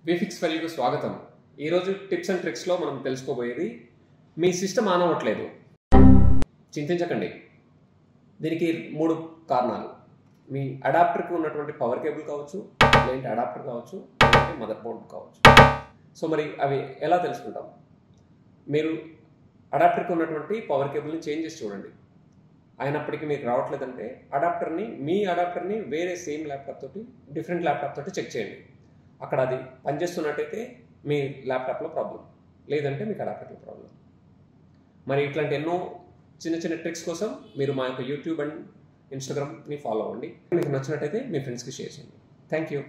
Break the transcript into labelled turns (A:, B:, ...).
A: విఫిక్స్ వాల్యూకు స్వాగతం. ఈరోజు tips and ట్రిక్స్లో మనం తెలుసుకోబోయేది మీ సిస్టమ్ ఆన్ అవ్వట్లేదు. చింతించకండి. దీనికి 3 కారణాలు. మీ అడాప్టర్కి ఉన్నటువంటి పవర్ కేబుల్ కావచ్చు, లేదంటే అడాప్టర్ కావచ్చు, లేదంటే మదర్ బోర్డ్ కావచ్చు. సో మరి అవి ఎలా తెలుసుకుంటాం? మీరు అడాప్టర్కి ఉన్నటువంటి పవర్ కేబుల్ని చేంజ్ చేసి చూడండి. అయినప్పటికీ మీకు రావట్లేదంటే మీ అడాప్టర్ని వేరే సేమ్ ల్యాప్టాప్ తోటి, డిఫరెంట్ ల్యాప్టాప్ తోటి చెక్ చేయండి. అక్కడ అది పనిచేస్తున్నట్టయితే మీ ల్యాప్టాప్లో ప్రాబ్లం, లేదంటే మీకు అడాప్టర్లో ప్రాబ్లం. మరి ఇట్లాంటి ఎన్నో చిన్న చిన్న ట్రిక్స్ కోసం మీరు మా యొక్క యూట్యూబ్ అండ్ ఇన్స్టాగ్రామ్ని ఫాలో అవ్వండి. మీకు నచ్చినట్టయితే మీ ఫ్రెండ్స్కి షేర్ చేయండి. Thank you.